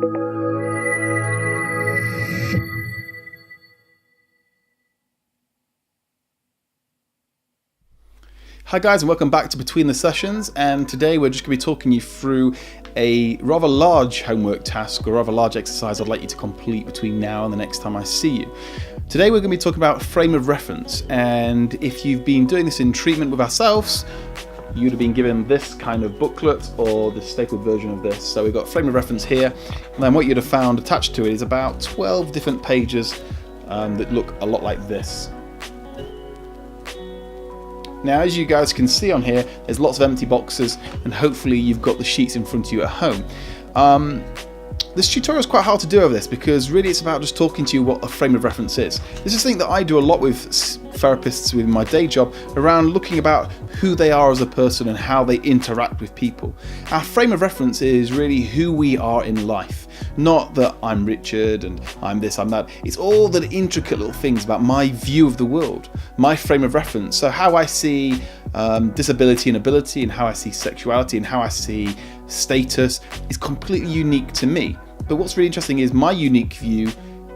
Hi guys, and welcome back to Between the Sessions, and today we're just going to be talking you through a rather large homework task or rather large exercise I'd like you to complete between now and the next time I see you. Today we're going to be talking about frame of reference, and if you've been doing this in treatment with ourselves, you'd have been given this kind of booklet or the stapled version of this. So we've got frame of reference here, and then what you'd have found attached to it is about 12 different pages that look a lot like this. Now, as you guys can see on here, there's lots of empty boxes, and hopefully you've got the sheets in front of you at home. This tutorial is quite hard to do over this because really it's about just talking to you what a frame of reference is. This is something that I do a lot with therapists within my day job, around looking about who they are as a person and how they interact with people. Our frame of reference is really who we are in life. Not that I'm Richard and I'm this, I'm that. It's all the intricate little things about my view of the world, my frame of reference. So how I see disability and ability, and how I see sexuality, and how I see status is completely unique to me. But what's really interesting is my unique view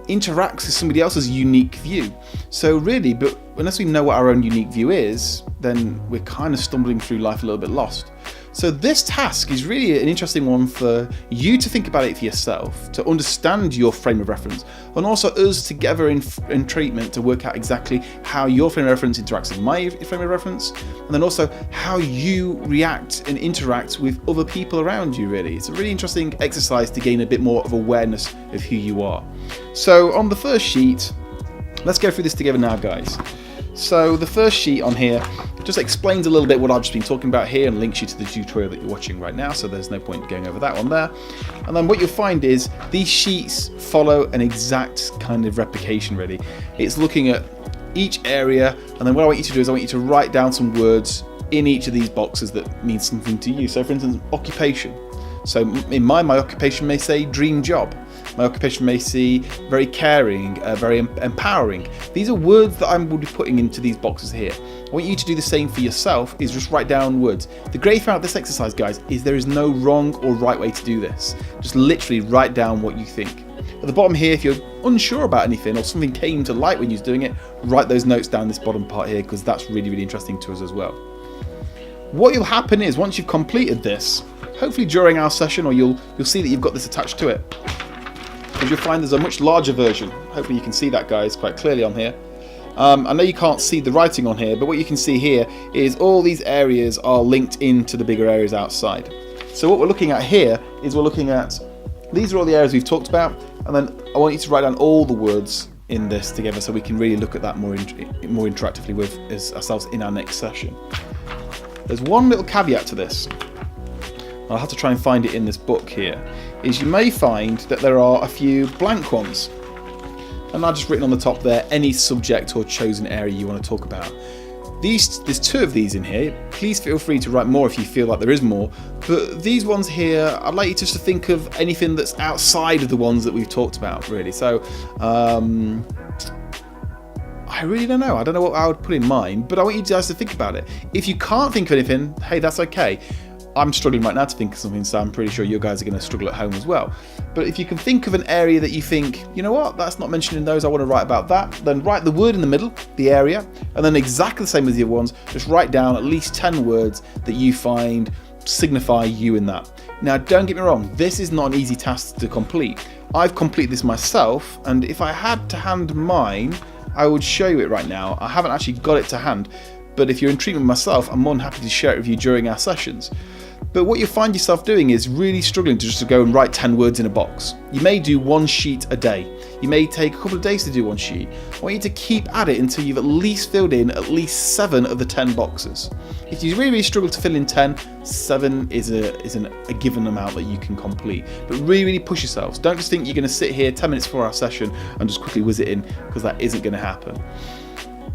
interacts with somebody else's unique view. So really, but unless we know what our own unique view is, then we're kind of stumbling through life a little bit lost. So this task is really an interesting one for you to think about it for yourself, to understand your frame of reference, and also us together in treatment to work out exactly how your frame of reference interacts with my frame of reference, and then also how you react and interact with other people around you. Really, it's a really interesting exercise to gain a bit more of awareness of who you are. So on the first sheet, let's go through this together now, guys. So the first sheet on here just explains a little bit what I've just been talking about here and links you to the tutorial that you're watching right now, so there's no point going over that one there. And then what you'll find is these sheets follow an exact kind of replication really. It's looking at each area, and then what I want you to do is I want you to write down some words in each of these boxes that mean something to you. So for instance, occupation. So in my occupation may say dream job. My occupation may say very caring, very empowering. These are words that I will be putting into these boxes here. I want you to do the same for yourself, is just write down words. The great thing about this exercise, guys, is there is no wrong or right way to do this. Just literally write down what you think. At the bottom here, if you're unsure about anything or something came to light when you was doing it, write those notes down this bottom part here, because that's really, really interesting to us as well. What will happen is once you've completed this, hopefully during our session, or you'll see that you've got this attached to it, because you'll find there's a much larger version. Hopefully you can see that, guys, quite clearly on here. I know you can't see the writing on here, but what you can see here is all these areas are linked into the bigger areas outside. So what we're looking at here is we're looking at, these are all the areas we've talked about, and then I want you to write down all the words in this together so we can really look at that more interactively with ourselves in our next session. There's one little caveat to this. I'll have to try and find it in this book here, is you may find that there are a few blank ones. And I've just written on the top there, any subject or chosen area you want to talk about. There's two of these in here. Please feel free to write more if you feel like there is more. But these ones here, I'd like you just to think of anything that's outside of the ones that we've talked about, really. So, I really don't know. I don't know what I would put in mind, but I want you guys to think about it. If you can't think of anything, hey, that's okay. I'm struggling right now to think of something, so I'm pretty sure you guys are going to struggle at home as well. But if you can think of an area that you think, you know what, that's not mentioned in those, I want to write about that, then write the word in the middle, the area, and then exactly the same as the other ones, just write down at least 10 words that you find signify you in that. Now, don't get me wrong, this is not an easy task to complete. I've completed this myself, and if I had to hand mine, I would show you it right now. I haven't actually got it to hand, but if you're in treatment myself, I'm more than happy to share it with you during our sessions. But what you find yourself doing is really struggling to just go and write 10 words in a box. You may do one sheet a day. You may take a couple of days to do one sheet. I want you to keep at it until you've at least filled in at least 7 of the 10 boxes. If you really struggle to fill in 10, 7 is a given amount that you can complete. But really push yourselves. Don't just think you're going to sit here 10 minutes before our session and just quickly whiz it in, because that isn't going to happen.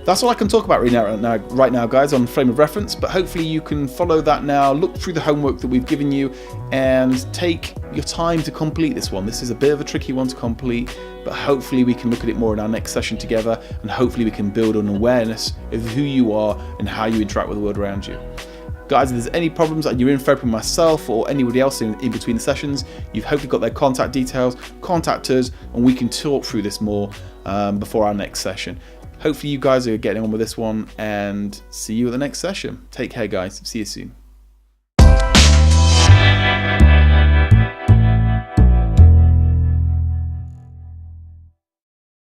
That's all I can talk about right now, guys, on frame of reference, but hopefully you can follow that now, look through the homework that we've given you, and take your time to complete this one. This is a bit of a tricky one to complete, but hopefully we can look at it more in our next session together, and hopefully we can build an awareness of who you are and how you interact with the world around you. Guys, if there's any problems and you're in therapy with myself or anybody else in between the sessions, you've hopefully got their contact details, contact us and we can talk through this more before our next session. Hopefully you guys are getting on with this one, and see you at the next session. Take care guys, see you soon.